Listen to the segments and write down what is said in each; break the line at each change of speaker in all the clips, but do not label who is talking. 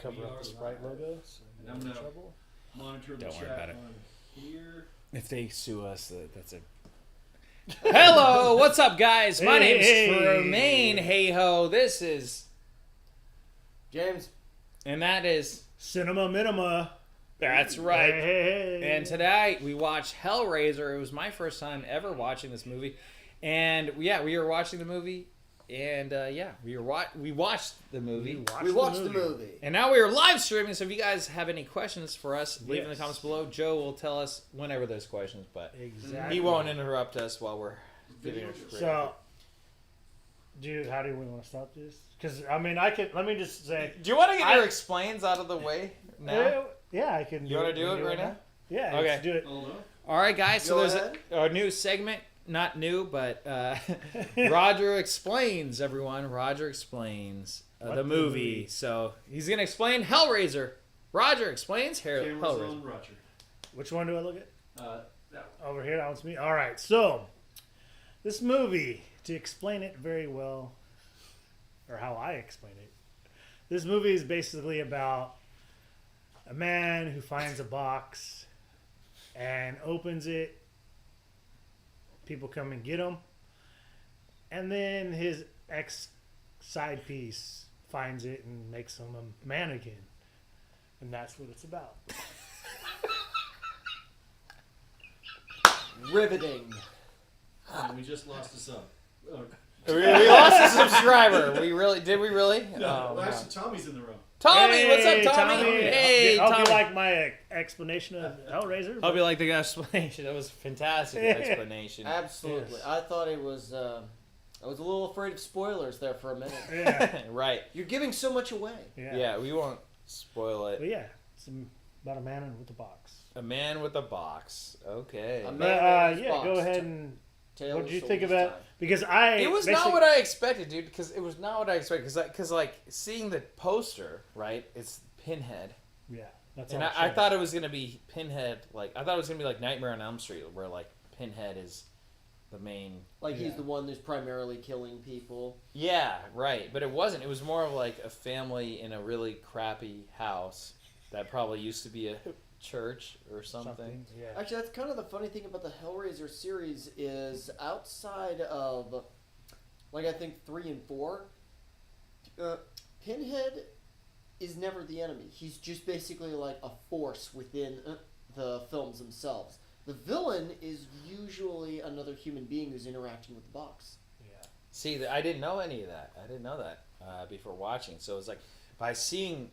cover up the Sprite logo. So
and I'm going to monitor the chat on here.
If they sue us, that's a... Hello, what's up, guys? My name's Tremaine Hayhoe. This is...
James.
And that is...
Cinema Minima.
That's right.
Hey.
And tonight we watched Hellraiser. It was my first time ever watching this movie. And yeah, we were watching the movie. And we watched the movie.
We watched the movie.
And now we are live streaming. So if you guys have any questions for us, leave in the comments below. Joe will tell us whenever there's questions, but he won't interrupt us while we're giving it.
So, how do we want to start this? Because let me just say.
Do you want to get your explains out of the way now?
Yeah, I can.
You want to do it right now?
Yeah.
Okay.
Let's do it.
All right, guys. So there's a new segment. Not new, but Roger explains, everyone. Roger explains the movie. So he's going to explain Hellraiser. Roger explains Hellraiser.
Roger.
Which one do I look at?
That one.
Over here, that one's me. All right, so this movie, to explain it very well, or how I explain it, this movie is basically about a man who finds a box and opens it. People come and get him. And then his ex-side piece finds it and makes him a man again. And that's what it's about.
Riveting.
And we just lost a sub.
We lost a subscriber. Did we really?
No, actually, Tommy's in the room.
Tommy, what's up, Tommy? Hey,
Hope
Tommy.
you like my explanation of Hellraiser.
Hope you like the explanation. That was a fantastic explanation.
Absolutely.
Yes.
I thought it was... I was a little afraid of spoilers there for a minute.
Yeah.
Right.
You're giving so much away.
Yeah, we won't spoil it.
But yeah, it's about a man with a box.
A man with a box. Okay.
A man
But,
with his
yeah,
box.
go ahead and...
Tale
What
of
did you
Souls
think about?
time.
Because
It was not what I expected, dude. Because it was not what I expected. Because like seeing the poster, right? It's Pinhead.
Yeah, that's
And
all.
I thought it was gonna be Pinhead. Like I thought it was gonna be like Nightmare on Elm Street, where like Pinhead is the main.
Like he's the one who's primarily killing people.
Yeah, right. But it wasn't. It was more of like a family in a really crappy house that probably used to be a church or something.
Yeah.
Actually, that's kind of the funny thing about the Hellraiser series is outside of, like, I think 3 and 4, Pinhead is never the enemy. He's just basically like a force within the films themselves. The villain is usually another human being who's interacting with the box.
Yeah.
See, I didn't know any of that. I didn't know that before watching. So it was like by seeing,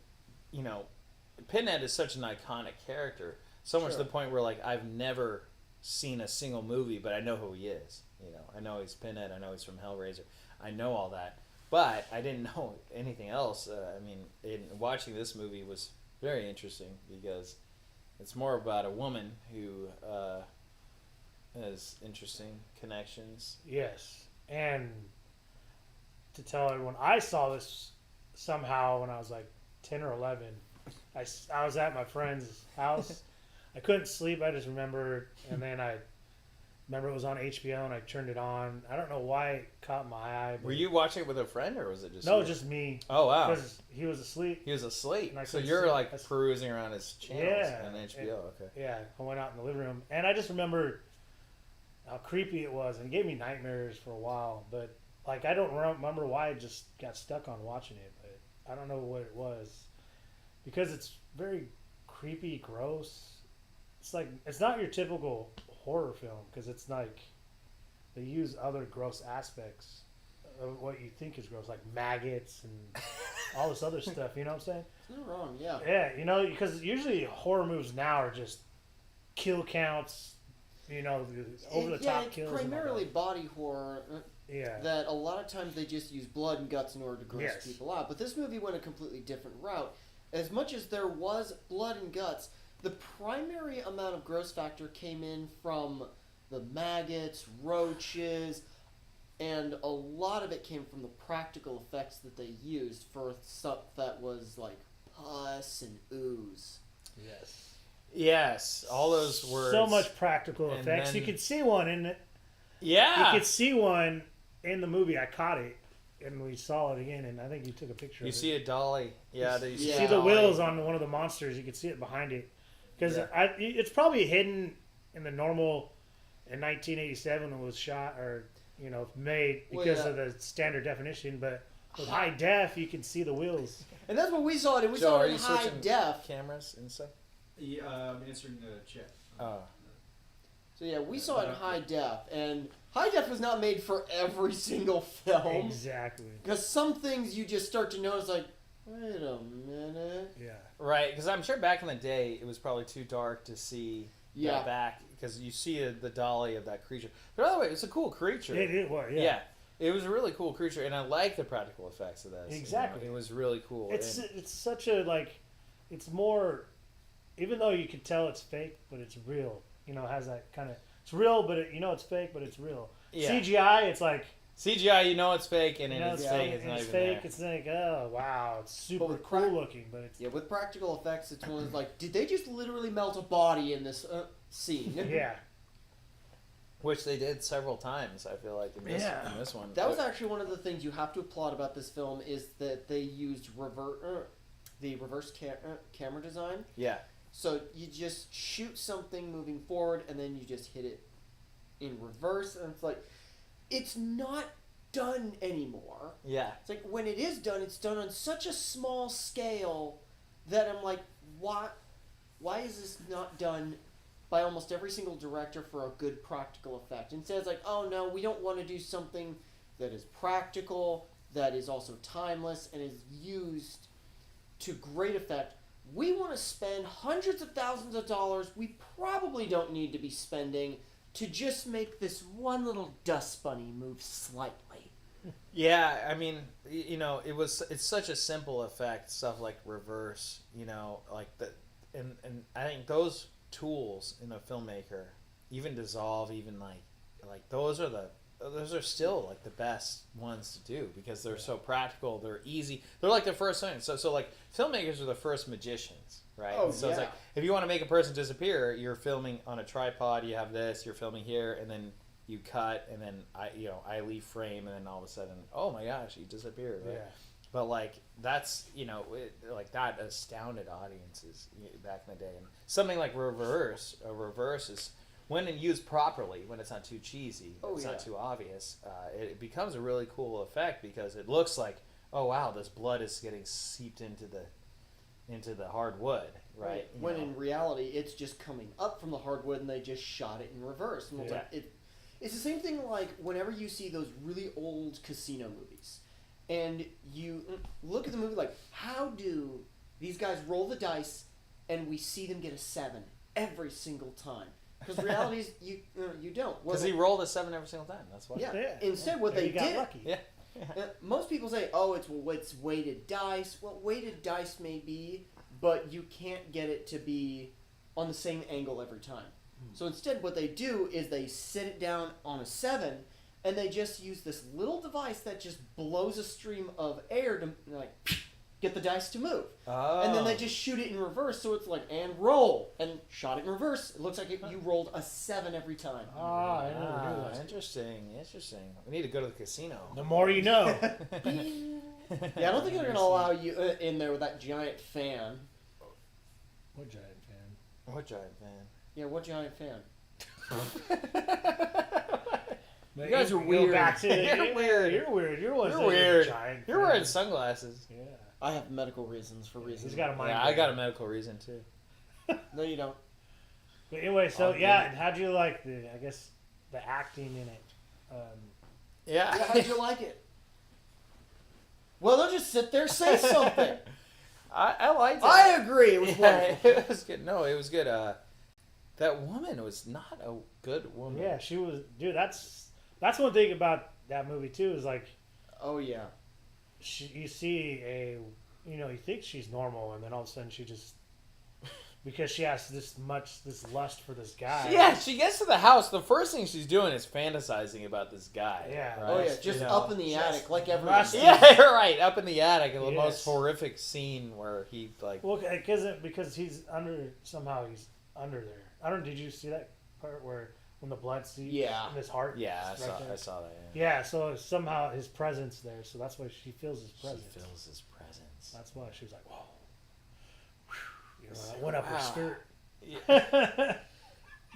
Pinhead is such an iconic character, so much to the point where like I've never seen a single movie, but I know who he is. I know he's Pinhead. I know he's from Hellraiser. I know all that, but I didn't know anything else. Watching this movie was very interesting because it's more about a woman who has interesting connections.
Yes, and to tell everyone, I saw this somehow when I was like 10 or 11. I was at my friend's house. I couldn't sleep. I just remembered, and then I remember it was on HBO, and I turned it on. I don't know why it caught my eye.
Were you watching it with a friend, or was it just
No,
you?
just me.
Oh wow!
Because he was asleep.
He was asleep.
And I
So
couldn't
you're
sleep.
like perusing around his channels on HBO. Okay.
Yeah, I went out in the living room, and I just remember how creepy it was, and it gave me nightmares for a while. But like, I don't remember why I just got stuck on watching it. But I don't know what it was. Because it's very creepy, gross. It's like, it's not your typical horror film because it's like they use other gross aspects of what you think is gross, like maggots and all this other stuff. You know what I'm saying?
It's not wrong, yeah.
Yeah, because usually horror movies now are just kill counts, over the top kills.
Primarily body horror.
Yeah.
That a lot of times they just use blood and guts in order to gross people out. But this movie went a completely different route. As much as there was blood and guts, the primary amount of gross factor came in from the maggots, roaches, and a lot of it came from the practical effects that they used for stuff that was like pus and ooze.
Yes.
Yes, all those words.
So much practical
And
effects.
then-
You could see one in it.
Yeah.
You could see one in the movie. I caught it. and we saw it again, and I think you took a picture.
You
of
see
it.
a dolly. Yeah,
You see the wheels on one of the monsters. You can see it behind it because it's probably hidden in the normal in 1987 when it was shot or made because of the standard definition, but with high def you can see the wheels.
And that's what we saw it. And we
Joe,
saw
are
it in
you
high
switching
def.
cameras and stuff?
Yeah, I'm answering the chat.
Oh.
So yeah, we saw it in high def, and high def was not made for every single film.
Exactly.
Because some things you just start to notice, like, wait a minute.
Yeah.
Right, because I'm sure back in the day it was probably too dark to see that back because you see the dolly of that creature. But by the way, it's a cool creature.
It was. Yeah.
Yeah. It was a really cool creature, and I like the practical effects of that.
Exactly.
It was really cool.
It's such a it's more, even though you can tell it's fake, but it's real. It has that kind of, it's real, but it's fake, but it's real.
Yeah.
CGI, it's like
CGI, it's fake, and it's
fake.
fake. It's not
It's
even
fake.
there.
It's like, oh wow, it's super
with
cool looking, but it's
Yeah, with practical effects, it's one of like, did they just literally melt a body in this scene?
yeah.
Which they did several times, I feel like, in this one.
That was actually one of the things you have to applaud about this film is that they used the reverse camera design.
Yeah.
So you just shoot something moving forward, and then you just hit it in reverse, and it's like, it's not done anymore.
Yeah.
It's like, when it is done, it's done on such a small scale that I'm like, why is this not done by almost every single director for a good practical effect? Instead, it's like, oh no, we don't want to do something that is practical, that is also timeless, and is used to great effect. We want to spend hundreds of thousands of dollars we probably don't need to be spending to just make this one little dust bunny move slightly.
Yeah, I mean, it's such a simple effect, stuff like reverse, like that, and I think those tools in a filmmaker, even dissolve, even like those are still like the best ones to do because they're so practical, they're easy, they're like the first thing. So like filmmakers are the first magicians, right?
Oh,
so it's like if you want to make a person disappear, you're filming on a tripod, you have this, you're filming here, and then you cut, and then I leave frame, and then all of a sudden, oh my gosh, he disappeared, right?
Yeah.
But like that's like that astounded audiences back in the day, and something like reverse is when used properly, when it's not too cheesy, it's not too obvious, it becomes a really cool effect because it looks like, oh wow, this blood is getting seeped into the hardwood, right?
When in reality, it's just coming up from the hardwood, and they just shot it in reverse. And it's the same thing like whenever you see those really old casino movies, and you look at the movie like, how do these guys roll the dice, and we see them get a 7 every single time? Because reality is you don't.
Because he rolled a 7 every single time. That's why.
Yeah. Instead, what they
got
did.
lucky.
Yeah.
Most people say, "Oh, it's weighted dice." Well, weighted dice may be, but you can't get it to be on the same angle every time. So instead, what they do is they sit it down on a 7, and they just use this little device that just blows a stream of air to get the dice to move.
Oh.
And then they just shoot it in reverse, so it's like, and roll, and shot it in reverse. It looks like you rolled a 7 every time.
I never knew that.
Interesting. We need to go to the casino.
The more you know.
Yeah, I don't think they're going to allow you in there with that giant fan.
What giant fan?
What giant fan?
Yeah, what giant fan?
You
guys are weird.
You're weird.
You're weird. You're
weird.
Giant
You're
fan.
wearing sunglasses.
Yeah.
I have medical reasons for reasons.
He's got a mind.
Yeah, I got a medical reason too.
No, you don't.
But anyway, so how'd you like the acting in it?
Yeah.
Yeah, how'd you like it? Well, don't just sit there, say something.
I liked it.
I agree. It was wonderful.
It was good. No, it was good. That woman was not a good woman.
Yeah, she was. Dude, that's one thing about that movie too. Is like,
Oh yeah.
you see you think she's normal, and then all of a sudden she just, because she has this lust for this guy.
Yeah, she gets to the house. The first thing she's doing is fantasizing about this guy.
Yeah.
Right?
Oh yeah. Just up in the attic, like everyone.
rusty.
Yeah, you're right. Up in the attic, the
Yes.
most horrific scene where he like.
Well, because he's under there. Did you see that part where when the blood seeps
Yeah.
in his heart.
Yeah,
It's right there.
I saw that. Yeah.
Yeah, so somehow his presence there, so that's why she feels his presence.
She feels his presence.
That's why she was like, whoa. You know, I went up her
Wow.
skirt.
Yeah.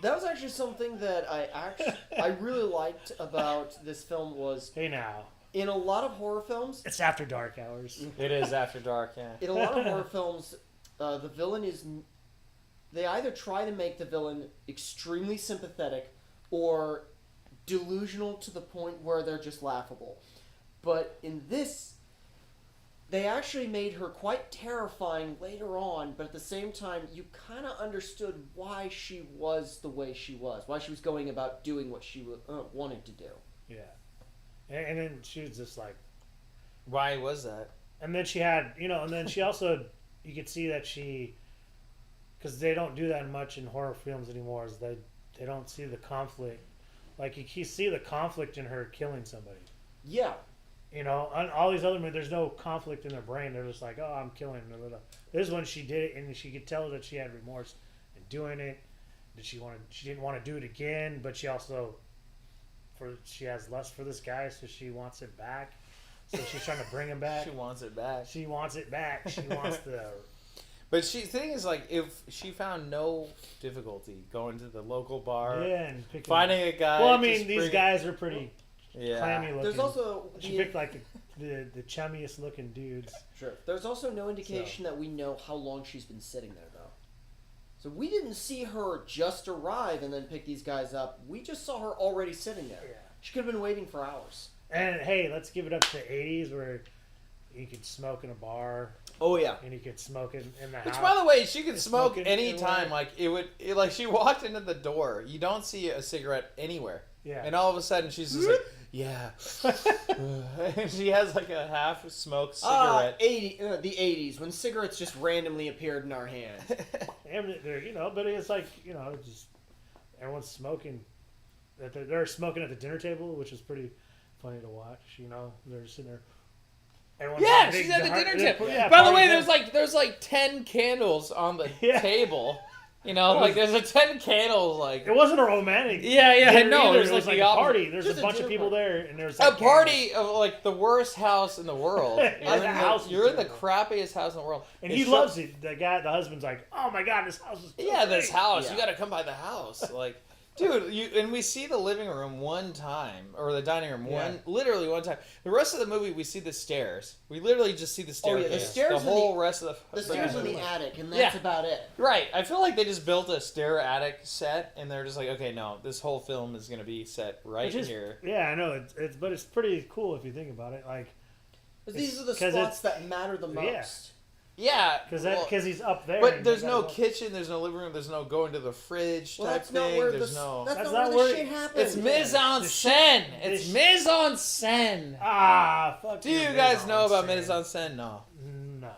That was actually something that I really liked about this film was
Hey now,
in a lot of horror films,
it's after dark hours.
It is after dark. Yeah.
in a lot of horror films, the villain is. They either try to make the villain extremely sympathetic or delusional to the point where they're just laughable. But in this, they actually made her quite terrifying later on, but at the same time, you kind of understood why she was the way she was, why she was going about doing what she wanted to do.
Yeah. And then she was just like,
Why was that?
and then she had, you know, and then she also, you could see that she, because they don't do that much in horror films anymore, is they don't see the conflict. Like, you see the conflict in her killing somebody.
Yeah.
You know, on all these other movies, there's no conflict in their brain. They're just like, oh, I'm killing her. This one, she did it, and she could tell that she had remorse in doing it. That she didn't want to do it again, but she also, she has lust for this guy, so she wants it back. So she's trying to bring him back.
She wants it back.
She wants it back. She wants the.
But the thing is, like, if she found no difficulty going to the local bar,
Yeah, and picking.
finding a guy.
Well, I
just
mean, these
bring-
guys are pretty
Yeah.
clammy looking.
There's also
She picked like the chummiest looking dudes.
Sure. There's also no indication that we know how long she's been sitting there, though. So we didn't see her just arrive and then pick these guys up. We just saw her already sitting there.
Yeah.
She could have been waiting for hours.
And hey, let's give it up to the 80s where you could smoke in a bar
Oh, yeah.
and you could smoke in the
Which,
house.
by the way, she could smoke
smoking
anytime.
anywhere.
Like like she walked into the door. You don't see a cigarette anywhere,
Yeah.
and all of a sudden she's just like, yeah, and she has like a half smoked cigarette.
The 80s, when cigarettes just randomly appeared in our hands.
And you know, but it's like, you know, just everyone's smoking. They're smoking at the dinner table, which is pretty funny to watch. You know, they're sitting there. everyone's
Yeah,
big
she's at the
heart-
dinner
yeah,
table.
yeah,
By the way,
party
there's like 10 candles on the
Yeah.
table. You know,
It
like
was-
there's a 10 candles, like
It wasn't a romantic.
Yeah, I
dinner
know.
either.
There's
It was
like
like
the
a
opposite.
party. There's
Just
a
a
bunch of
dinner
people
party.
there, and there's
a
like
party of like the worst house in the world. You're,
Yeah, the house is
you're in the
terrible.
crappiest house in the world.
and
It's
he
so-
loves it. The husband's like, oh my god, this house is so
Yeah, this
great."
house.
Yeah.
You got to come by the house. Like, dude, and we see the living room one time, or the dining room literally one time. The rest of the movie, we see the stairs. We literally just see the
Oh, yeah,
staircase.
the stairs
The
in
whole
the-
rest of
The stairs in the attic, and that's
Yeah.
about it.
Right. I feel like they just built a stair attic set, and they're just like, okay, no, this whole film is gonna be set right
Which is-
here.
Yeah, I know. But it's pretty cool if you think about it. Like,
These are the
'cause
spots that matter the
Yeah.
most.
Yeah,
because
well,
he's up there.
but
and
there's
they
no
gotta go-
kitchen, there's no living room, there's no going to the fridge
Well,
type
that's not
thing.
where
There's
the
no.
that's
That's
not
not
where
where
the shit happens.
It's mise en scène. It's mise en scène.
Ah, fuck.
Do you guys know about mise en scène? No.
No,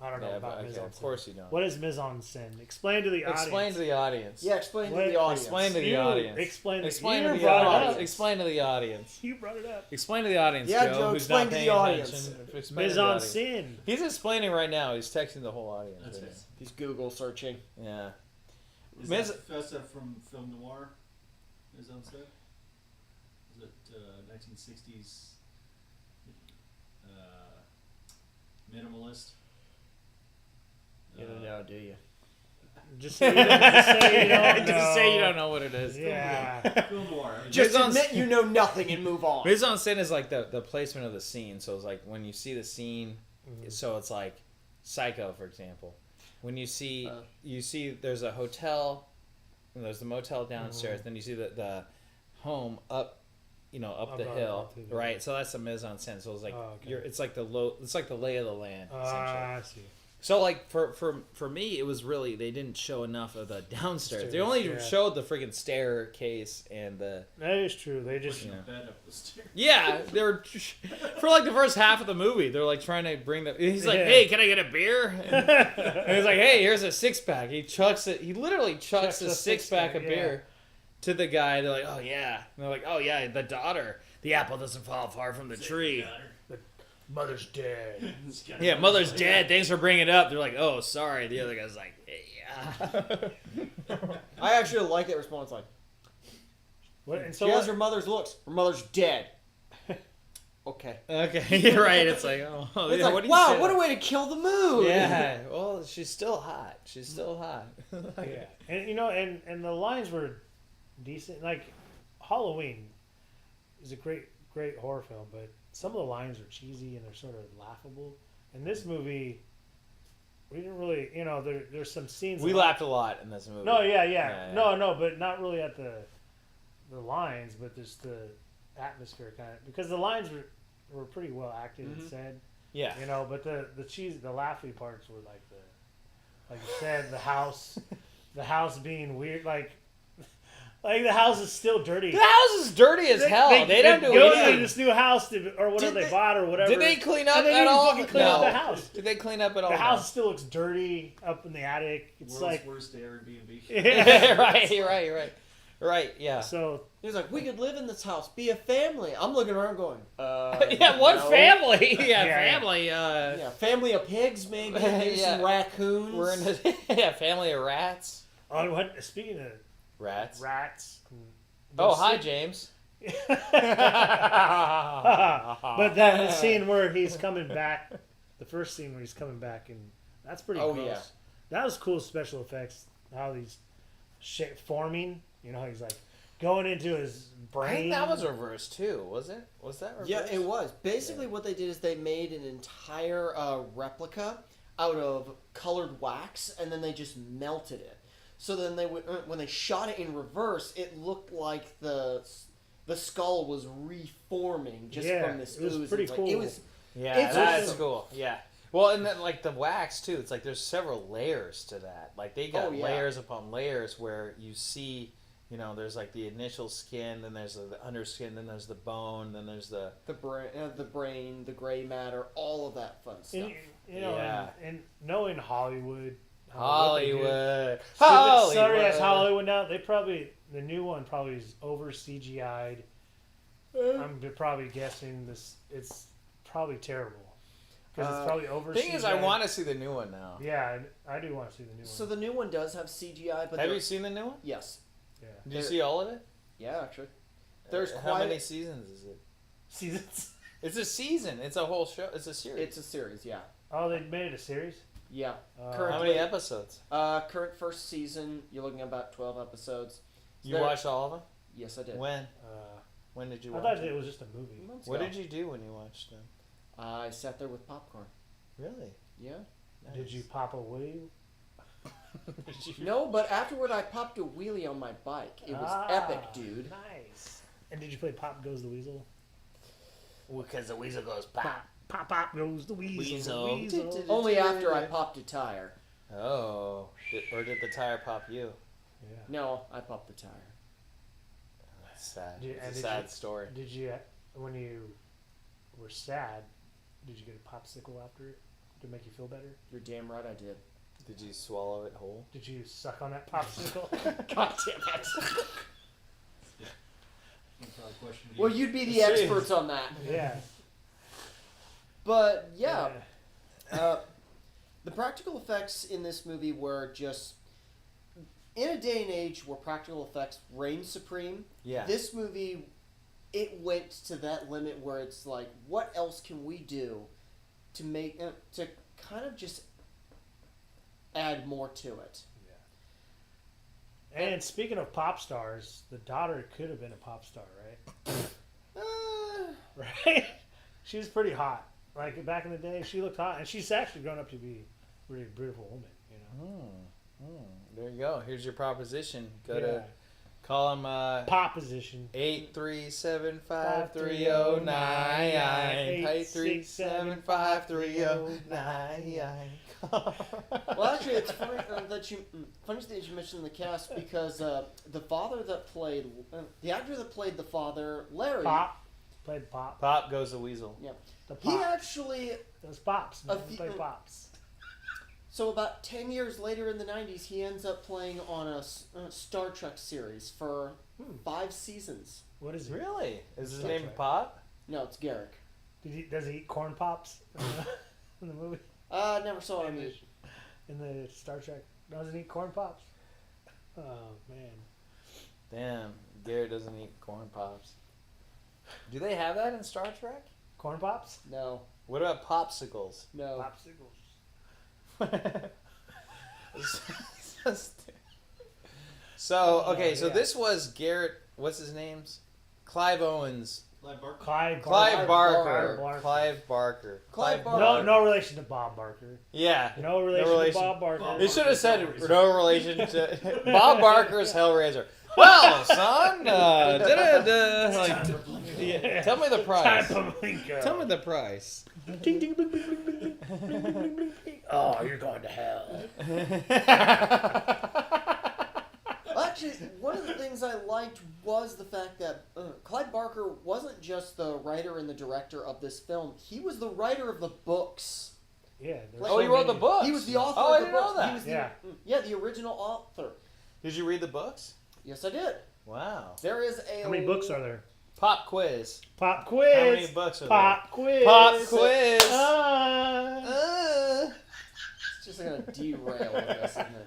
I don't know
Yeah,
about
but,
mise
okay,
en
of
scène.
course you don't.
What is mise en scène? Explain to the audience.
Explain to the audience.
Yeah, explain
What-
to the audience.
Explain to the
You
audience.
explain to-
Explain
you
to the
brought it
audience.
up.
Explain to the audience.
You brought it up.
Explain to the audience,
Yeah,
Joe,
Joe,
who's
explain
not
to the
paying
audience.
attention. Explain to
Mise
the
en
audience.
scène.
He's explaining right now. He's texting the whole audience.
That's
right
it.
He's Google searching.
now. Yeah.
Is
Ms.
that stuff from film noir? Is on set? Is it 1960s minimalist?
You don't know, do you?
Just say you don't, just say you don't know.
Just say you don't know what it is.
Yeah.
Film noir. I mean,
Just
Mise en-
admit you know nothing and move on.
Mise en scène is like the placement of the scene. So it's like when you see the scene,
Mhm.
so it's like Psycho, for example. When you see there's a hotel, and there's the motel downstairs, then you see the home up, up the
Up
hill,
the-
right? So that's a mise en scène. So it's like
Oh, okay.
it's like the lay of the land, essentially.
I see.
So like for me, it was really they didn't show enough of the downstairs. They
Stairs,
only
yeah.
showed the freaking staircase and the
That is true. They just
Yeah.
bed up the stairs.
yeah. They were for like the first half of the movie. They're like trying to bring the. He's like,
Yeah.
hey, can I get a beer? And he's like, hey, here's a 6-pack. He chucks it. He literally chucks
Chucks
a
a
6-pack of
yeah.
beer to the guy. They're like, oh yeah. And they're like, oh yeah, the daughter. The apple doesn't fall far from the tree.
mother's dead.
Yeah, mother's dead. Thanks for bringing it up. They're like, oh, sorry. The other guy's like, hey, yeah.
I actually like that response. Like,
What, and so
She has
what-
her mother's looks. Her mother's dead. Okay.
Okay, you're right. It's like, oh,
It's
yeah,
like,
what do you
wow,
say?
what a way to kill the mood.
Yeah, well, she's still hot. She's still hot.
yeah, and and the lines were decent. Like Halloween is a great horror film, but some of the lines are cheesy and they're sort of laughable. In this movie, we didn't really, there's some scenes.
We laughed a lot in this movie.
No, yeah.
Yeah.
No, but not really at the lines, but just the atmosphere kind of, because the lines were pretty well acted and said.
Yeah.
But the laughy parts were like you said, the house being weird, like the house is still dirty.
The house is dirty as hell. They don't do
go into
anything.
this new house or whatever they bought or whatever.
Did they clean up
And they
at
didn't
all?
fucking clean up the house.
Did they clean up at all?
The house still looks dirty up in the attic. It's
World's
like
worst Airbnb.
yeah.
right. Yeah.
So
He's like, we could live in this house, be a family. I'm looking around going,
yeah, one
no.
family. Yeah,
Yeah.
family.
Yeah, family of pigs, maybe some raccoons.
We're in a family of rats.
on what? Speaking of
Rats.
rats.
Oh, hi, James.
But that scene where he's coming back, the first scene where he's coming back, and that's pretty
Oh,
gross.
yeah.
That was cool special effects. How these shit forming. How he's like going into his
I
brain.
think that was reversed too, was it? Was that reversed?
Yeah, it was. Basically, what they did is they made an entire replica out of colored wax, and then they just melted it. So then when they shot it in reverse, it looked like the skull was reforming just
Yeah,
from this
it was
ooze.
pretty
Like,
cool.
It was.
Yeah,
It's
that's
awesome.
cool. Yeah. Well, and then like the wax too. It's like there's several layers to that. Like they got
Oh, yeah.
layers upon layers where you see, there's like the initial skin, then there's the underskin, then there's the bone, then there's the
The brain, the gray matter, all of that fun stuff.
And,
Yeah.
and knowing Hollywood.
Hollywood.
Sorry, as Hollywood now. The new one probably is over CGI'd. I'm probably guessing this. It's probably terrible because it's probably over.
Thing is, I
CGI'd.
want to see the new one now.
Yeah, I do want to see the new one.
So the new one does have CGI, but
Have you seen the new one?
yes,
yeah.
Did you see all of it?
yeah, actually, there's
How
quite.
many seasons is it?
Seasons.
It's a season. It's a whole show. It's a series.
It's a series, yeah,
Oh, they made it a series.
yeah.
Uh,
Current-
How many episodes?
Current first season, you're looking at about 12 episodes.
You
There-
watched all of them?
Yes, I did.
When?
Uh,
When did you
I
watch
thought
it?
it was just a movie.
Months
What
ago.
did you do when you watched them?
I sat there with popcorn.
Really?
Yeah.
Did you pop a wheel?
Did you?
No, but afterward I popped a wheelie on my bike. It was epic, dude.
Nice. And did you play Pop Goes the Weasel?
Because the weasel goes pop.
Pop goes the weasel.
Weasel.
Only after I popped a tire.
Oh. Or did the tire pop you?
Yeah.
No, I popped the tire.
That's sad.
Did- and
It's a
did
sad
you-
story.
Did you, when you were sad, did you get a popsicle after it to make you feel better?
You're damn right I did.
Did you swallow it whole?
Did you suck on that popsicle?
God damn it.
I'll probably question you.
Well, you'd be the experts on that.
yeah.
But, yeah. The practical effects in this movie were just... In a day and age where practical effects reign supreme,
Yeah.
this movie, it went to that limit where it's like, what else can we do to make... to kind of just add more to it.
And speaking of pop stars, the daughter could have been a pop star, right? Right? She was pretty hot. Like back in the day, she looked hot, and she's actually grown up to be a really beautiful woman.
There you go. Here's your proposition. Go
Yeah.
to call him
Pop position.
8375309. 8375309.
Well, actually, it's funny that you mentioned the cast because the father that played the actor that played the father, Larry.
Pop. Played Pop.
Pop goes the weasel.
Yeah,
The
he
Pop.
actually.
Those Pops. Man.
A
He
few-
played Pops.
So about 10 years later in the 90s, he ends up playing on a Star Trek series for 5 seasons.
What is he?
Really? Is his
Star
name
Trek.
Pop?
No, it's Garrick.
Does he eat corn pops in the movie?
Never saw him eat.
In the Star Trek, doesn't he eat corn pops? Oh man.
Damn, Garrett doesn't eat corn pops. Do they have that in Star Trek?
Corn pops?
No.
What about popsicles?
No.
Popsicles.
So, okay, so
yeah.
this was Garrett, what's his name's? Clive Owens.
Clive Barker.
Clive
Clive
Barker.
Barker. Clive Barker.
Clive
No,
Barker.
no relation to Bob Barker.
Yeah.
No relation, to Bob Barker.
Bob
It should have said
Hellraiser.
no relation to Bob Barker's Hellraiser. Well, son, yeah, tell me the price. Tell me the price.
Ding, ding, bling, bling, bling, bling, bling, bling, bling, bling. Oh, you're going to hell.
Actually, one of the things I liked was the fact that Clive Barker wasn't just the writer and the director of this film. He was the writer of the books.
Yeah. there's
Oh,
so
he wrote the
many-
books.
He was the author
Oh,
of
I
the
didn't know
books. He
that.
was the,
Yeah.
Yeah, the original author.
Did you read the books?
Yes, I did.
Wow.
There is a...
How many books are there?
Pop quiz.
Pop quiz.
How many books are
Pop quiz.
there? Pop quiz.
It's just going to derail this, isn't it?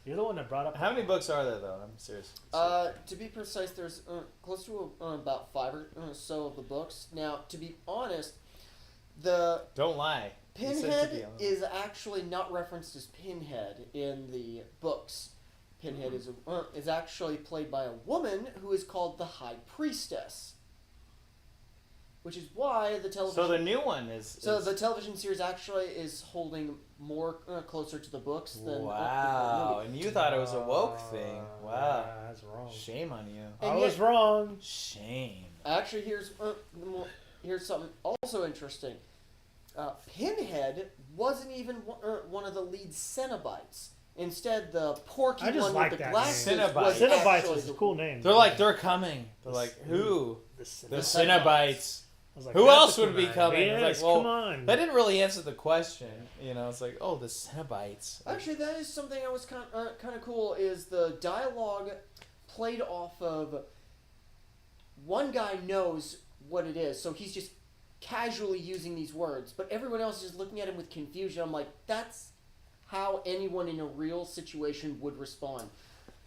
You're the one that brought up.
How many books are there, though? I'm serious.
To be precise, there's close to about 5 or so of the books. Now, to be honest, the
Don't lie. You said to be
Pinhead
honest.
is actually not referenced as Pinhead in the books. Pinhead is actually played by a woman who is called the High Priestess, which is why the television.
So the new one is.
So the television series actually is holding more closer to the books than
Wow,
the movie.
and you thought it was a woke thing. Wow.
Yeah, that's wrong.
Shame on you.
I
And
was
yet-
wrong.
Shame.
Actually, here's something also interesting. Pinhead wasn't even one of the lead Cenobites. Instead, the porky
I just
one
like
with the
that
glasses
name.
was
Cenobites
actually
is a
the-
cool name.
They're coming. They're like, who?
The
The
Cenobites.
Cenobites.
I was like,
Who
that's
else
a
would
cool
be
name.
coming? It's
Yes,
like, well,
come on.
That didn't really answer the question. You know, it's like, oh, the Cenobites.
Actually, that is something that was kind of cool. Is the dialogue played off of one guy knows what it is, so he's just casually using these words, but everyone else is just looking at him with confusion. I'm like, that's how anyone in a real situation would respond.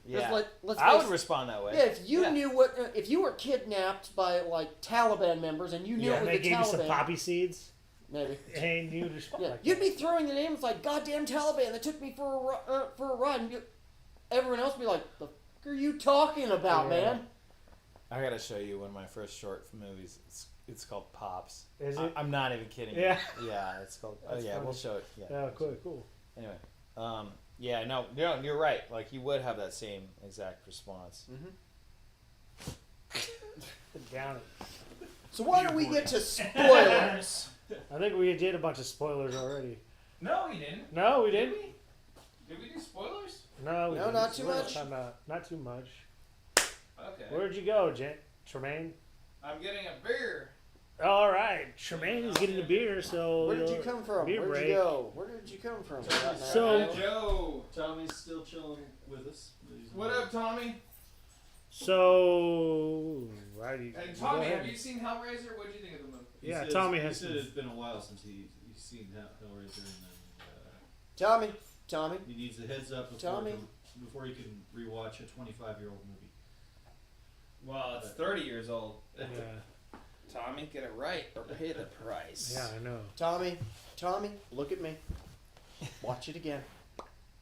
Yeah.
Let's
I
face-
would respond that way.
Yeah, if you knew what, if you were kidnapped by like Taliban members and you knew
Yeah,
it
and
was
they
the
gave you
Taliban,
some poppy seeds,
maybe.
and you'd respond
Yeah,
like
you'd
that.
be throwing the names like goddamn Taliban that took me for a ride, and everyone else would be like, "The fuck are you talking about,
Yeah.
man?"
I gotta show you one of my first short movies. It's called Pops.
Is it?
I'm not even kidding.
Yeah.
You. Yeah, it's called. Oh
That's
yeah,
funny.
we'll show it. Yeah.
Yeah, cool.
Anyway, yeah, no, you're right. Like he would have that same exact response.
Down it.
So why don't we get to spoilers?
I think we did a bunch of spoilers already.
No, we didn't.
No, we didn't.
Did we do spoilers?
No, we
No,
didn't.
not too
We're
much.
talking about- Not too much.
Okay.
Where'd you go, Tremaine?
I'm getting a beer.
All right, Tremaine is getting a beer, so
Where did you come from?
Beer
Where'd
break.
you go? Where did you come from?
So-
Joe.
Tommy's still chilling with us.
What up, Tommy?
So, right,
And
go
Tommy,
ahead.
have you seen Hellraiser? What do you think of the movie?
He
Yeah,
says-
Tommy
he
has
said
some-
it's been a while since he's seen Hellraiser, and
Tommy.
he needs a heads up
Tommy.
before he can rewatch a 25-year-old movie.
Well, it's 30 years old.
Yeah,
Tommy, get it right or pay the price.
yeah, I know.
Tommy, look at me. Watch it again.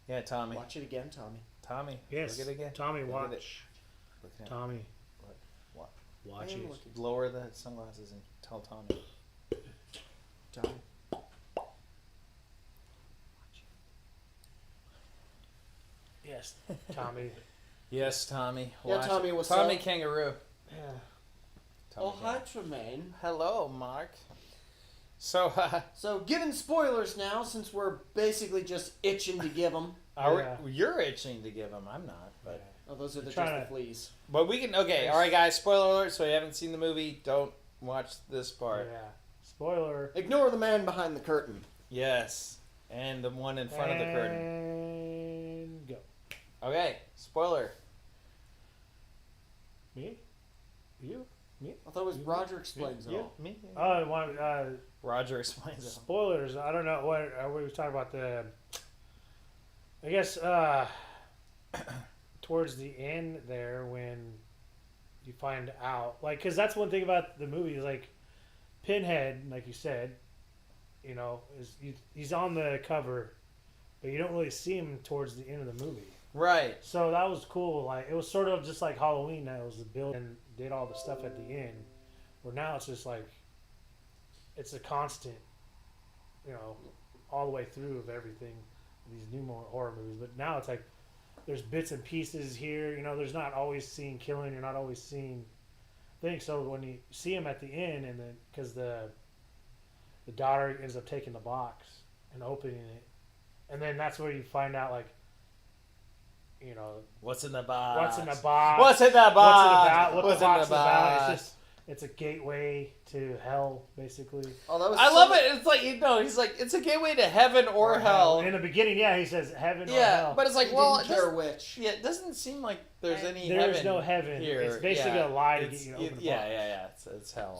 Yeah, Tommy.
Watch it again, Tommy.
Tommy.
Yes,
Look at it again.
Tommy,
Look at it.
watch.
Look at it.
Tommy,
What?
watch
I am
it.
looking.
Lower the sunglasses and tell Tommy.
Tommy.
Yes, Tommy.
Yes, Tommy.
Yeah,
Watch
Tommy,
it.
what's
Tommy
up?
Kangaroo.
Yeah.
Tommy
Oh, hi,
Kangaroo.
Tremaine.
Hello, Mark. So,
So, giving spoilers now, since we're basically just itching to give them.
you're itching to give him. I'm not, but
Oh, those are the
Trying
just the
to-
fleas.
but we can. Okay, all right, guys. Spoiler alert. So you haven't seen the movie, don't watch this part.
Yeah. Spoiler.
Ignore the man behind the curtain.
Yes, and the one in front of the curtain.
And go.
Okay, spoiler.
Me? You? Me?
I thought it was Roger explains it
Yeah.
all.
Me.
Oh,
Roger explains it.
spoilers. I don't know what we were talking about. I guess towards the end there when you find out, like, because that's one thing about the movie is like Pinhead, like you said, you know, he's on the cover, but you don't really see him towards the end of the movie.
Right.
So that was cool. Like it was sort of just like Halloween. That was the build and did all the stuff at the end. Where now it's just like it's a constant, you know, all the way through of everything. These new more horror movies, but now it's like there's bits and pieces here. You know, there's not always seeing killing. You're not always seeing things. So when you see him at the end, and then because the daughter ends up taking the box and opening it, and then that's where you find out like. You know,
what's in the box?
What's in the box?
What's in the box?
What's it about? What
What's
the box
in
is
the
about?
box?
It's a gateway to hell, basically.
Oh, that was
I love it. It's like he's like it's a gateway to heaven or hell.
In the beginning, yeah, he says heaven or
Yeah,
hell.
but it's like
he
well,
didn't care which.
Yeah, it doesn't seem like there's any.
There's
heaven
no heaven
here.
It's basically a lie to get you to open the
yeah,
box.
yeah. It's hell.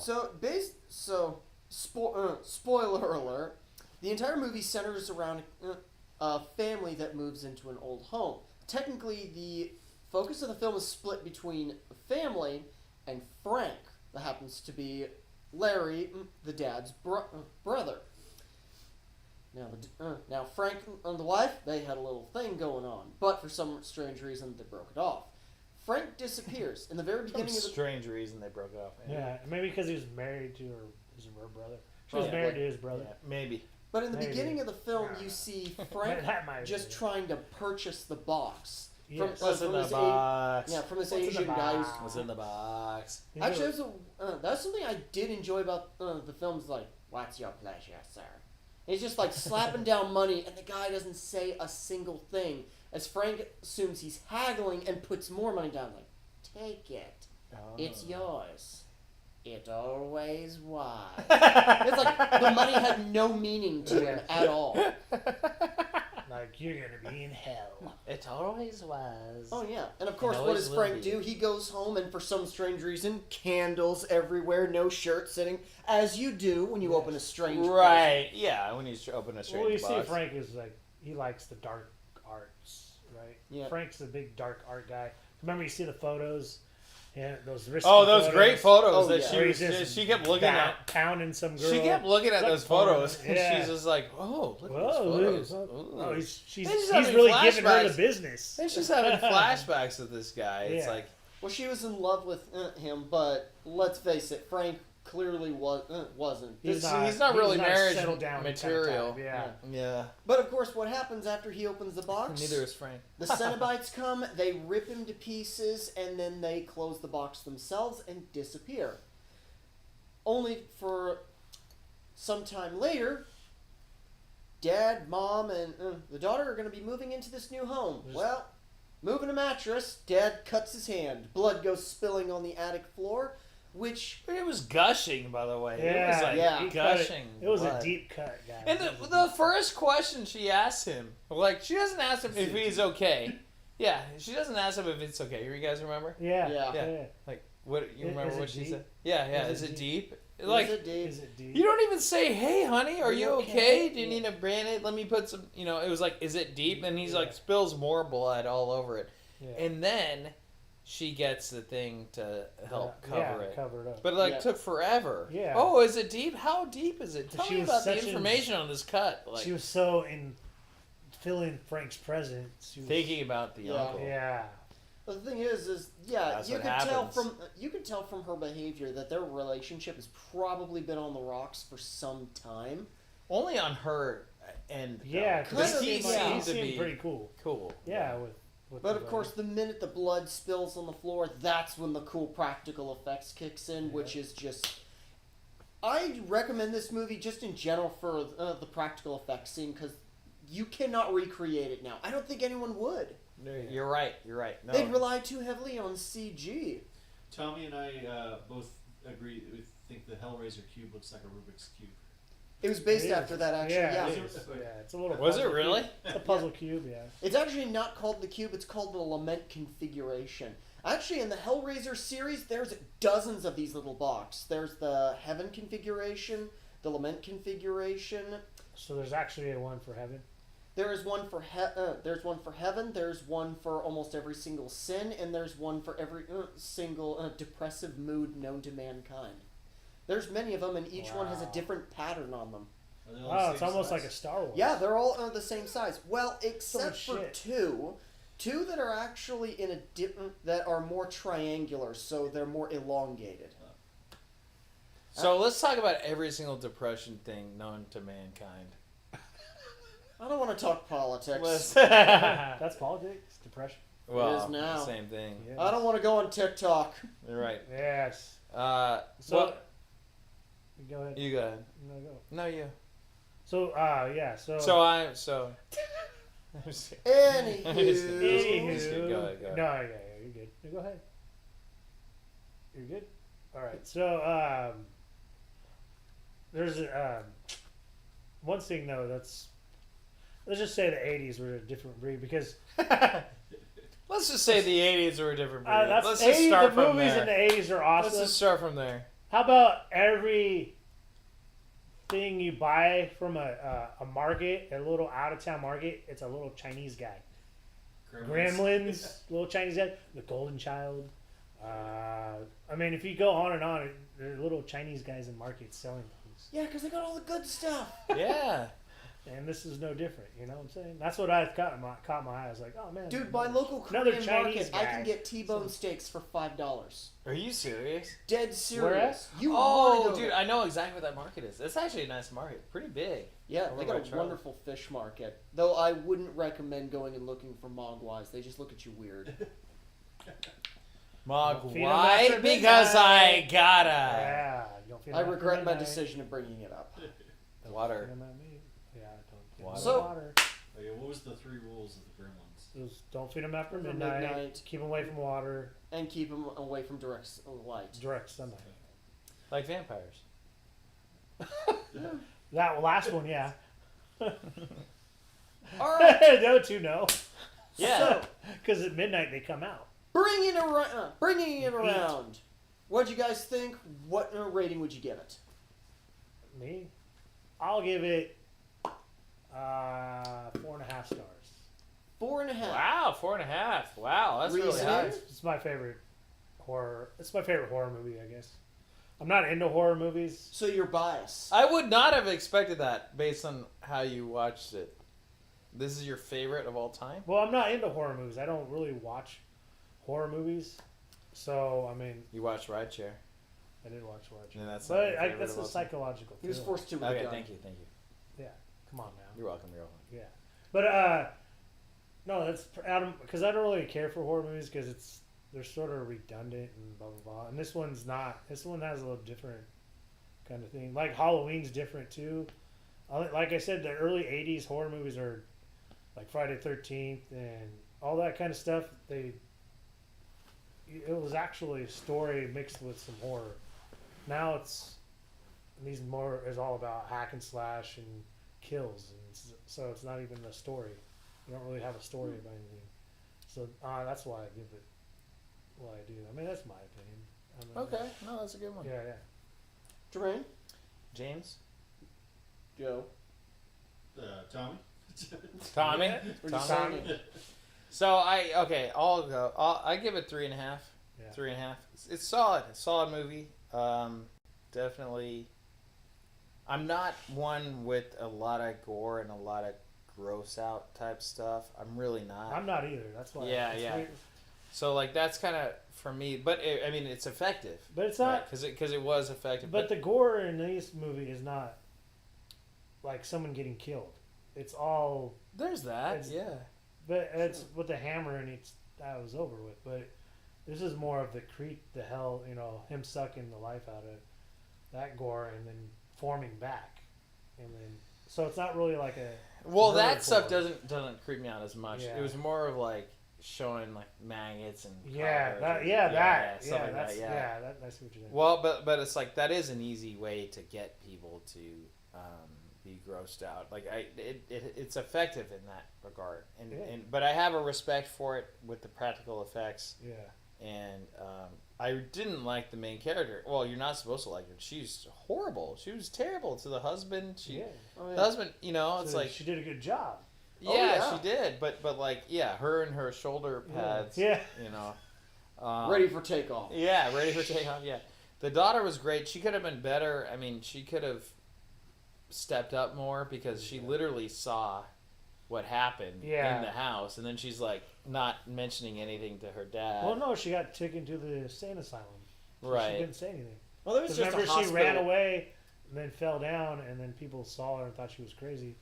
Spoiler alert: the entire movie centers around a family that moves into an old home. Technically, the focus of the film is split between family and Frank, that happens to be Larry, the dad's brother. Now Frank and the wife, they had a little thing going on, but for some strange reason, they broke it off. Frank disappears in the very beginning of the
strange reason they broke it off.
Yeah, maybe because he was married to her brother. She was married to his brother.
Yeah, maybe.
But in the beginning of the film, you see Frank just trying to purchase the box.
Yes.
What's in the box?
From this Asian guy who's...
What's in the box?
Actually, that's something I did enjoy about the film's like, what's your pleasure, sir? He's just like slapping down money, and the guy doesn't say a single thing. As Frank assumes he's haggling and puts more money down, like, take it. It's yours. It always was. It's like the money had no meaning to him at all.
Like, you're going to be in hell.
It always was.
Oh, yeah. And of course, what does Frank do? He goes home, and for some strange reason, candles everywhere, no shirt sitting, as you do when you open a strange box.
Right, yeah, when you open a strange
Well, you
box.
see Frank is like, he likes the dark arts, right?
Yeah.
Frank's a big dark art guy. Remember you see the photos? Yeah, those risky
those
photos.
great photos that
Where he's
she kept looking at.
Pounding some girl.
She kept looking at those photos, and
Yeah.
she's just like, "Oh, look at
Whoa,
those photos."
oh, he's
having
really giving her
flashbacks.
the business.
And she's having flashbacks of this guy. It's
Yeah.
like,
Well, she was in love with him, but let's face it, Frank clearly wasn't.
he's not really marriage
settled down
material.
Kind of type.
Yeah.
But of course, what happens after he opens the box?
Neither is Frank.
The Cenobites come, they rip him to pieces, and then they close the box themselves and disappear. Only for some time later, Dad, Mom, and the daughter are going to be moving into this new home. Well, moving a mattress, Dad cuts his hand. Blood goes spilling on the attic floor, which...
It was gushing, by the way.
Yeah,
it was like
yeah.
gushing.
It was
blood.
a deep cut, guys.
And the first question she asks him, like, she doesn't ask him if he's okay. Yeah, she doesn't ask him if it's okay. You guys remember?
Yeah.
Yeah.
Like, what? You remember
Is it
what she
deep?
said? Yeah. Is it deep? Like,
Is it deep?
you don't even say, "Hey, honey, are you okay? Do you need a Band-Aid? Let me put some." You know, it was like, "Is it deep?" And he's like, spills more blood all over it, and then she gets the thing to help cover it.
Cover it up.
But it took forever.
Yeah.
Oh, is it deep? How deep is it? Tell
She
me
was
about the
such an-
information on this cut. Like,
She was so in filling Frank's presence. She was,
thinking about the uncle.
Yeah.
But the thing is
That's
you
what
could
happens.
tell from her behavior that their relationship has probably been on the rocks for some time.
Only on her end.
Yeah,
though.
because
Kind
he
of, yeah.
seemed
to be
pretty cool.
cool.
Yeah, with
But
the
of course, the minute the blood spills on the floor, that's when the cool practical effects kicks in, which is just... I recommend this movie just in general for the practical effects scene, because you cannot recreate it now. I don't think anyone would.
You're right. No.
They'd rely too heavily on CG.
Tommy and I both agree. We think the Hellraiser cube looks like a Rubik's cube.
It was based
It is.
after that, actually.
Yeah,
Yeah.
it is. Yeah, it's a little.
Was it
puzzle
really?
Cube. It's a puzzle cube. Yeah.
It's actually not called the cube, it's called the Lament configuration. Actually, in the Hellraiser series, there's dozens of these little blocks. There's the Heaven configuration, the Lament configuration.
So there's actually a one for heaven.
There is one for there's one for heaven. There's one for almost every single sin, and there's one for every single depressive mood known to mankind. There's many of them, and each one has a different pattern on them.
Are they all
Wow,
the
it's
same
almost
size?
like a Star Wars.
Yeah, they're all the same size. Well, except
much
for
shit.
two that are actually in a different that are more triangular, so they're more elongated.
So let's talk about every single depression thing known to mankind.
I don't want to talk politics.
That's politics, depression.
Well,
is now.
same thing.
Yes.
I don't want to go on TikTok.
You're right.
Yes.
So
So, go ahead.
you go ahead.
No, go.
No, you.
So, yeah. So.
I'm just kidding.
Anywho,
Just kidding. Go ahead, go ahead.
No, yeah, you're good. No, go ahead. You're good. All right. So, there's one thing though that's, let's just say the '80s were a different breed because
Let's just say the 80s were a different breed.
that's
Let's just
80,
start
the
from
movies
there.
in the '80s are awesome.
Let's just start from there.
How about every thing you buy from a market, a little out of town market, it's a little Chinese guy. Gremlins, little Chinese guy, the Golden Child. I mean, if you go on and on, there are little Chinese guys in markets selling things,
yeah, because they got all the good stuff.
Yeah.
and this is no different. You know what I'm saying? That's what I caught my eye. I was like, oh man,
Dude, my local
another
Korean
Chinese
market, I
guy.
can get T-bone steaks for $5.
Are you serious?
Dead
Where
serious.
at?
You wanna go
dude,
there.
I know exactly what that market is. It's actually a nice market. Pretty big.
Yeah,
Over
they
by
got a
Charlie.
wonderful fish market. Though I wouldn't recommend going and looking for mogwais. They just look at you weird.
Mog,
Don't feed 'em
why?
after
Because I
midnight.
gotta.
Yeah, you don't feel
I
that
regret my
midnight.
decision of bringing it up.
Don't
Water.
feel that me. Yeah, don't feed 'em
Water.
So-
water.
Okay, what was the 3 rules of the Gremlins?
It was, don't feed them after
After
midnight.
midnight.
Keep them away from water.
And keep them away from direct light.
Direct sunlight.
Like vampires.
That last one, yeah.
Alright,
No, two, no.
Yeah.
so,
Because at midnight they come out.
bringing it around. What'd you guys think? What rating would you give it?
Me, I'll give it 4.5 stars.
4.5.
Wow, 4.5. Wow, that's really
Reasoning?
high.
It's my favorite horror. It's my favorite horror movie, I guess. I'm not into horror movies.
So you're biased.
I would not have expected that based on how you watched it. This is your favorite of all time?
Well, I'm not into horror movies. I don't really watch horror movies. So, I mean,
You watched Rideshare.
I did watch Watch.
And that's not
But
your favorite
that's
of
a
all time?
psychological
He was
thrill.
forced to with a
Okay,
gun.
thank you.
Yeah, come on now.
You're welcome, you're welcome.
Yeah, but no, that's Adam because I don't really care for horror movies because they're sort of redundant and blah blah blah. And this one's not. This one has a little different kind of thing. Like Halloween's different too. Like I said, the early '80s horror movies are like Friday the 13th and all that kind of stuff. It was actually a story mixed with some horror. Now these more is all about hack and slash and kills, and so it's not even a story. You don't really have a story about anything. So that's why I give it what I do. I mean, that's my opinion. I mean,
Okay, no, that's a good one.
Yeah, yeah.
Jermaine?
James?
Joe?
Tommy?
Tommy?
Yeah.
Or just
Tommy?
saying-
So I'll go. I give it 3.5.
Yeah.
3.5. It's solid. Solid movie. Definitely. I'm not one with a lot of gore and a lot of gross out type stuff. I'm really not.
I'm not either. That's why.
Yeah,
it's
yeah.
weird.
So like that's kind of for me. But I mean, it's effective.
But it's not.
Because it was effective.
But the gore in this movie is not like someone getting killed. It's all.
there's that.
it's-
Yeah.
But it's with the hammer and that was over with. But this is more of the hell, him sucking the life out of that gore and then forming back, and then so it's not really like a.
Well,
murder
that stuff
horror.
doesn't creep me out as much.
Yeah.
It was more of like showing like maggots and
Yeah,
cockroaches.
stuff
like
that's
that,
yeah, that's what you're saying.
Well, but it's like that is an easy way to get people to be grossed out. Like it's effective in that regard, and
Yeah.
but I have a respect for it with the practical effects,
Yeah.
and I didn't like the main character. Well, you're not supposed to like her. She's horrible. She was terrible to the husband.
Yeah.
Oh,
The
yeah.
husband, it's
So
like
she did a good job.
Yeah,
Oh, yeah.
she did. But like, yeah, her and her shoulder pads.
Yeah.
You know.
Ready for takeoff.
Yeah, ready for takeoff. Yeah, the daughter was great. She could have been better. I mean, she could have stepped up more because she literally saw what happened in the house, and then she's like not mentioning anything to her dad.
Well, no, she got taken to the insane asylum. So
Right.
She didn't say anything.
Well, there was just
Remember,
a
she
hospital.
ran away and then fell down, and then people saw her and thought she was crazy.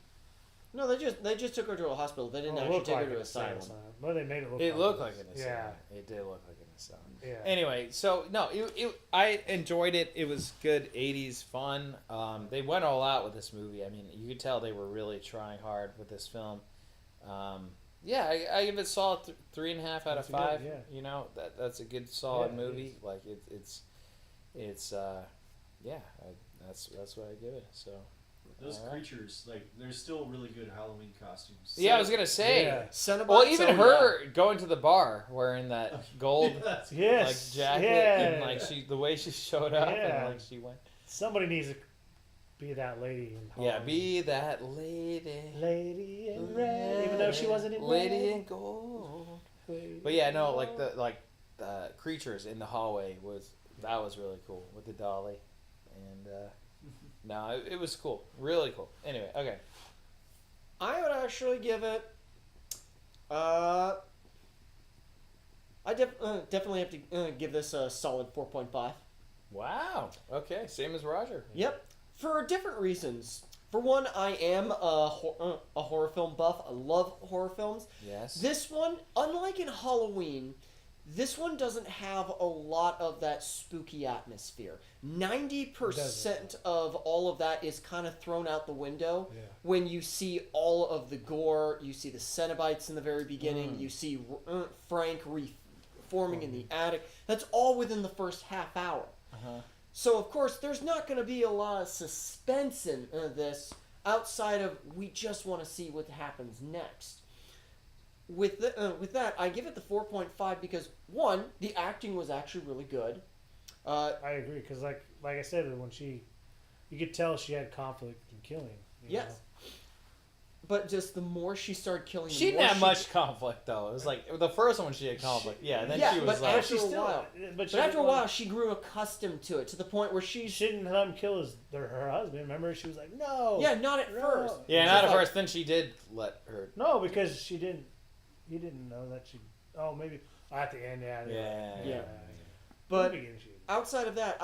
No, they just took her to a hospital. They didn't
Oh, it
actually
looked
take
like
her to
an
an asylum.
Well, they made it look.
It looked like an
Yeah.
asylum. It did look like an asylum.
Yeah.
Anyway, so no, I enjoyed it. It was good 80s fun. They went all out with this movie. I mean, you could tell they were really trying hard with this film. Yeah, I give it solid 3.5 out of
That's
5.
good, yeah.
You know, that's a good solid
Yeah, it
movie.
is.
Like it's yeah, that's what I give it. So
Those
Alright.
creatures, like, they're still really good Halloween costumes.
yeah, I was gonna say.
Yeah.
Cenobites,
Well, even
oh,
her going to the bar wearing that gold
Yes.
Yes.
like jacket
Yeah.
and like the way she showed up
Yeah.
and like she went.
Somebody needs to be that lady in
Yeah,
Halloween.
be that lady.
Lady in red, even though she wasn't in
Lady
red.
in gold.
Lady
But yeah,
in
no,
gold.
like the creatures in the hallway was really cool with the dolly, and no, it was cool, really cool. Anyway, okay,
I would actually give it. I definitely have to give this a solid 4.5.
wow, okay, same as Roger.
Yep, for different reasons. For one, I am a horror film buff. I love horror films.
Yes.
This one, unlike in Halloween, this one doesn't have a lot of that spooky atmosphere. 90% of all of that is kind of thrown out the window
Yeah.
when you see all of the gore. You see the Cenobites in the very beginning. You see Frank reforming in the attic. That's all within the first half hour.
Uh-huh.
So, of course, there's not going to be a lot of suspense in this outside of we just want to see what happens next. With that, I give it the 4.5 because, one, the acting was actually really good.
I agree, because like I said, when you could tell she had conflict in killing. you
Yes.
know?
But just the more she started killing,
She didn't have much conflict though. It was like the first one she had conflict. Yeah, and then
Yeah,
she was
but
like,
after
She
a while.
But
But
she
after a
didn't
while,
want-
she grew accustomed to it to the point where
she
she.
didn't let him kill her husband. Remember, she was like, "No."
Yeah, not at
No.
first.
yeah,
Just
not at
like-
first. Then she did let her.
No, because she didn't. He didn't know that she. Oh, maybe at the end. Yeah.
Yeah.
But
In the beginning, she-
outside of that,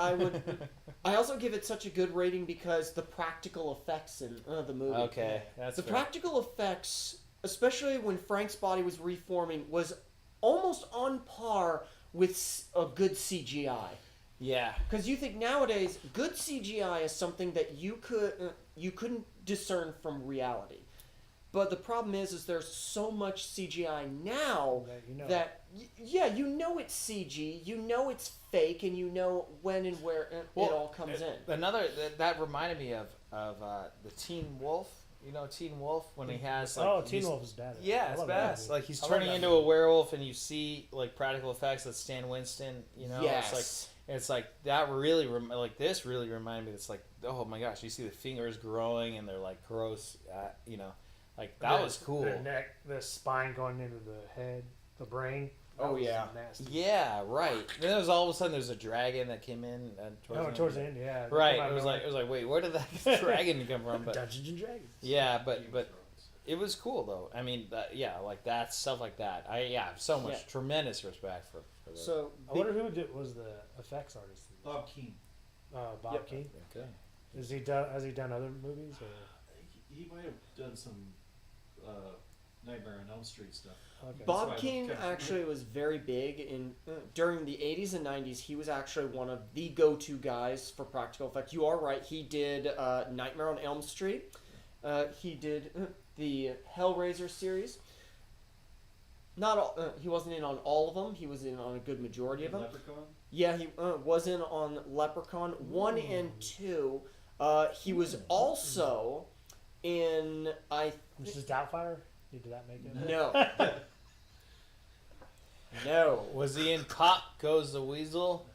I also give it such a good rating because the practical effects in the movie.
Okay, that's
The
fair.
practical effects, especially when Frank's body was reforming, was almost on par with a good CGI.
Yeah.
Because you think nowadays, good CGI is something that you couldn't discern from reality. But the problem is there's so much CGI now
That you know.
that you know it's CG, you know it's fake, and you know when and where it all comes in.
Another that reminded me of the Teen Wolf. You know Teen Wolf when he has like
Teen Wolf is badass.
Yeah,
I
it's
love that
badass.
movie.
Like he's
I love
turning
that
into
movie.
a werewolf, and you see like practical effects that Stan Winston. You know,
Yes.
it's like that really like this really reminded me. It's like, oh my gosh, you see the fingers growing and they're like gross. You know, like that was cool.
The neck, the spine going into the head, the brain. That
Oh,
was
yeah.
nasty.
Yeah, right. Then there was all of a sudden there's a dragon that came in
Towards the end, yeah.
Right.
Come out
It was
of
like wait, where did that dragon come from? But
Dungeons and Dragons.
yeah, but
Game of Thrones.
it was cool though. I mean, yeah, like that stuff like that. I have so much
Yeah.
tremendous respect for that.
So
I wonder who was the effects artist.
Bob Keane.
Bob
Yep.
King.
Okay.
Has he done other movies? Or?
He might have done some Nightmare on Elm Street stuff.
Okay.
Bob
That's why
King
I'm-
actually was very big in during the 80s and 90s. He was actually one of the go-to guys for practical effects. You are right. He did Nightmare on Elm Street. He did the Hellraiser series. Not all, he wasn't in on all of them. He was in on a good majority of them.
Leprechaun.
Yeah, he was in on Leprechaun 1 and 2. He was also in
Mrs. Doubtfire? Did that make it?
no. No.
Was he in Pop Goes the Weasel?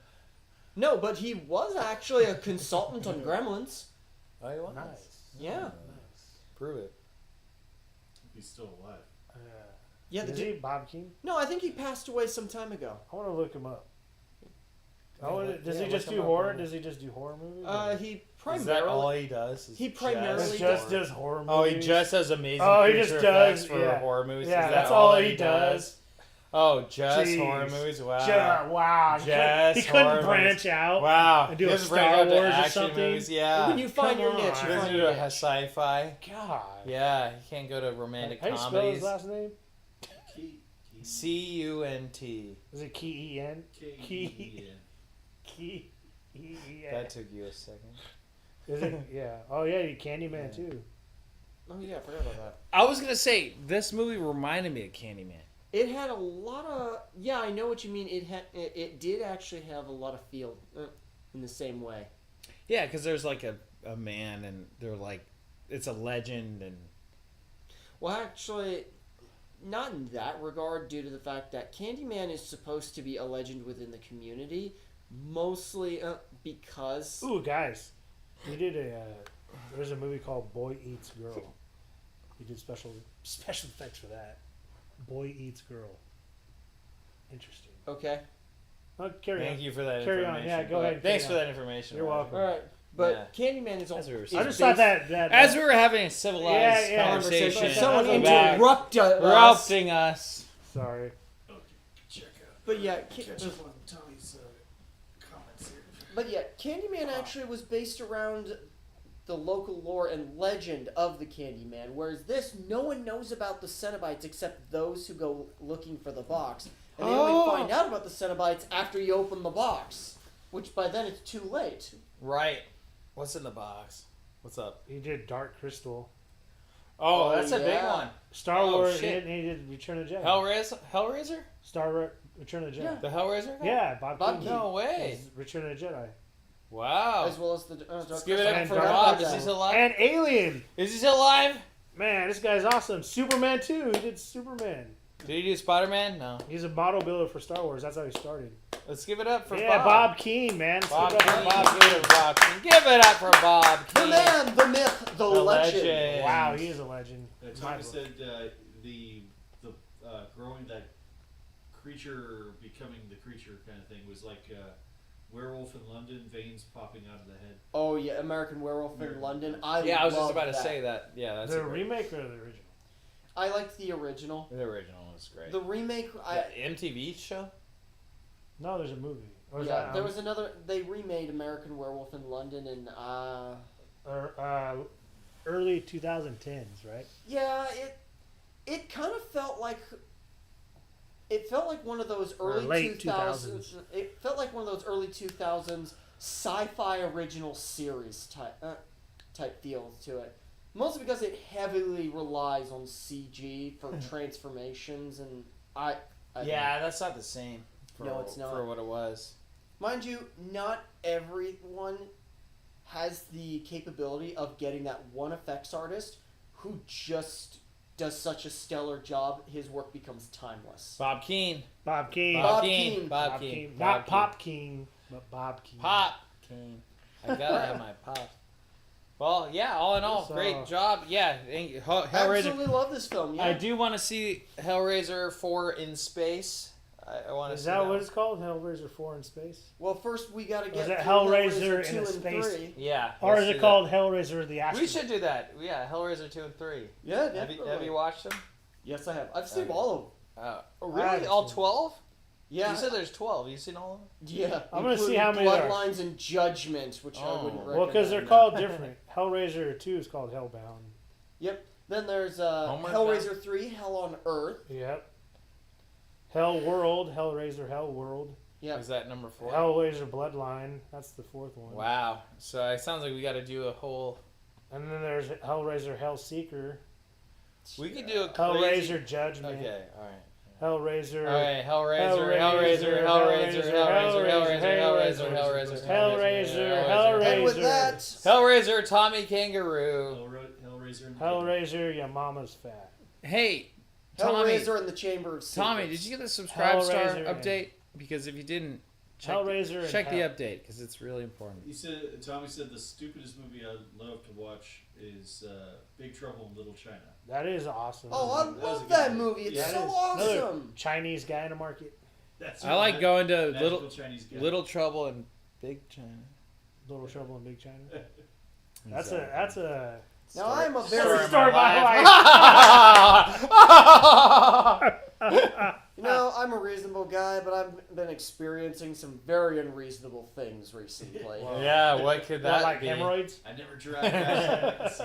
No, but he was actually a consultant on Gremlins.
Oh, he was.
Nice.
Yeah.
Prove it.
he's still alive.
Yeah,
Is he Bob King?
No, I think he passed away some time ago.
I want to look him up. Does
yeah,
he just
look
do
him up
horror?
right now.
Does he just do horror movies?
He
Is that all
primarily.
he does? Is
He primarily
He
just
just does horror movies.
Oh, he just does amazing
Oh, he
creature
just
effects
does,
for
yeah.
horror movies.
Yeah,
Is that
that's all
that
he does.
Oh, just
Jeez.
horror movies? Wow.
Wow.
Just
He couldn't
horror
branch out.
Wow.
And do a
Doesn't break
Star
out to
Wars or
action
something?
Movies. Yeah.
When you find
Come
your
on.
niche, you
Doesn't
find
do
your
a
niche.
sci-fi.
God.
Yeah, he can't go to romantic
How do you spell
comedies.
his last name?
C-U-N-T.
Is it Key-E-N?
K-E-E-N.
Key-E-N.
That took you a second.
Is it? Yeah. Oh, yeah, you Candyman, too.
Oh yeah, I forgot about that.
I was going to say, this movie reminded me of Candyman.
It had a lot of. Yeah, I know what you mean. It did actually have a lot of feel in the same way.
Yeah, because there's like a man and they're like, it's a legend and...
Well, actually, not in that regard, due to the fact that Candyman is supposed to be a legend within the community, mostly because.
Ooh, guys. We did there's a movie called Boy Eats Girl. We did special effects for that. Boy Eats Girl. Interesting.
Okay.
Oh, carry
Thank
on.
you for that
Carry on.
information.
Yeah, go ahead.
Thanks
carry
for
on.
that information.
You're
Roger.
welcome.
All right, but Candyman is.
As we were
I
saying.
just thought that
As we were having a civilized
Yeah,
conversation,
conversation.
Someone
about
interrupted us.
interrupting us.
Sorry.
Okay, check out.
But yeah,
Catch up on Tommy's comments here.
But yeah, Candyman actually was based around the local lore and legend of the Candyman, whereas this, no one knows about the Cenobites except those who go looking for the box. And they only find out about the Cenobites after you open the box, which by then it's too late.
Right. What's in the box? What's up?
He did Dark Crystal.
Oh,
Oh,
that's a big
yeah.
one.
Star
Oh,
Wars.
shit.
He did Return of the Jedi.
Hellraiser?
Return of the Jedi.
Yeah.
The Hellraiser? guy?
Yeah, Bob
Bob
King.
King.
No way.
Is Return of the Jedi.
Wow.
As well as the Dark
Let's give it up
And
for
Dark
Bob. Is
Crystal.
he still alive?
And Alien.
Is he still alive?
Man, this guy's awesome. Superman too. He did Superman.
Did he do Spider-Man? No.
He's a model builder for Star Wars. That's how he started.
Let's give it up for
Yeah,
Bob.
Bob Keane, man. Let's
Bob
give it up
King.
for Bob
Give it up for Bob King. Give it up for Bob
The
King.
man, the myth, the legend.
Keane. Wow, he is a legend.
Tommy
My
said the growing that creature becoming the creature kind of thing was like Werewolf in London, veins popping out of the head.
Oh yeah, American Werewolf in
American
London.
Werewolf.
Yeah, I was just
love
about to
that.
say that. Yeah, that's
The
a great-
remake or the original?
I liked the original.
The original was great.
The remake,
The MTV show?
No, there's a movie. Or is
yeah,
that,
there was another. They remade American Werewolf in London, and
early 2010s, right?
yeah, it kind of felt like. It felt like one of those early
late
2000s. It felt like one of those early 2000s sci-fi original series type feel to it. Mostly because it heavily relies on CG for transformations, and I
Yeah, that's not the same. For,
No, it's not.
For what it was.
mind you, not everyone has the capability of getting that one effects artist who just does such a stellar job. His work becomes timeless.
Bob Keane.
Bob King.
Bob
King.
King.
Bob King.
Not Pop King, but Bob King.
Pop King. I gotta have my pop. Well, yeah, all in all,
So-
great job. Yeah, Hellraiser.
Absolutely love this film. Yeah.
I do want to see Hellraiser 4 in space. I want to
Is
see
that what it's called? Hellraiser 4 in space?
Well, first we gotta get
is it
through
Hellraiser
2
in a
and
space?
3.
Yeah.
Or
let's
is
do
it
that.
called Hellraiser the Astronaut?
We should do that. Yeah, Hellraiser 2 and 3.
Yeah,
Have
definitely.
you watched them?
Yes, I have. I've seen
Okay.
all of them.
Really?
haven't
All
seen
12?
Yeah.
You said there's 12. You seen all of them?
Yeah.
I'm gonna see
including
how many there are.
Bloodlines and Judgment, which I
Oh.
wouldn't recommend.
Well, because they're called different. Hellraiser 2 is called Hellbound.
Yep. Then there's
Homeward
Hellraiser 3, Hell on Earth.
Yep. Hell World, Hellraiser Hell World.
Yep.
Is that number 4?
Hellraiser Bloodline, that's the fourth one.
Wow. So it sounds like we got to do a whole.
And then there's Hellraiser Hellseeker,
We could do a crazy.
Hellraiser Judgment,
Okay. All right.
Hellraiser,
All right. Hellraiser.
Hellraiser,
And with that,
Hellraiser. Tommy Kangaroo.
Hellraiser and
Hellraiser, your mama's fat.
Hey, Tommy.
Hellraiser and the Chamber of Secrets.
Tommy, did you get the subscribe star
Hellraiser,
update? Because if you didn't,
Hellraiser and
Check the
Hell.
update because it's really important.
Tommy said the stupidest movie I'd love to watch is Big Trouble in Little China.
That is awesome.
Oh, I
That was a
love
good
that
one.
movie. It's
Yeah,
so
it is.
Another
awesome.
Chinese guy in a market.
That's
I like going to
Magical Chinese guy.
Little Trouble in Big China.
Little Trouble in Big China. That's a.
Now I'm a
That's a
very
story of my life.
You know, I'm a reasonable guy, but I've been experiencing some very unreasonable things recently.
Wow.
Yeah, what could that
What, like
be?
hemorrhoids?
I never drive past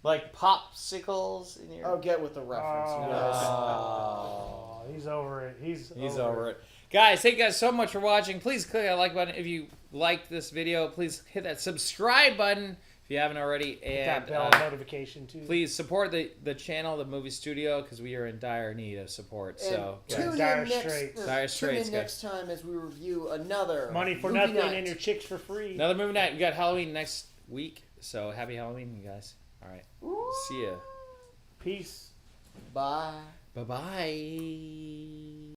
Like popsicles in your.
Oh, get with the reference, you guys.
Oh.
He's over it. He's
over it. Guys, thank you guys so much for watching. Please click that like button if you liked this video. Please hit that subscribe button if you haven't already. And
that bell notification too.
please support the channel, the movie studio, because we are in dire need of support.
And
So,
tune
Dire
in next,
Straits.
Dire
tune
Straits,
in
guys.
next time as we review another
Money for
movie
nothing
night.
and your chicks for free.
another movie night. We got Halloween next week. So, happy Halloween, you guys. All right.
Ooh.
See ya.
Peace.
Bye.
Bye-bye.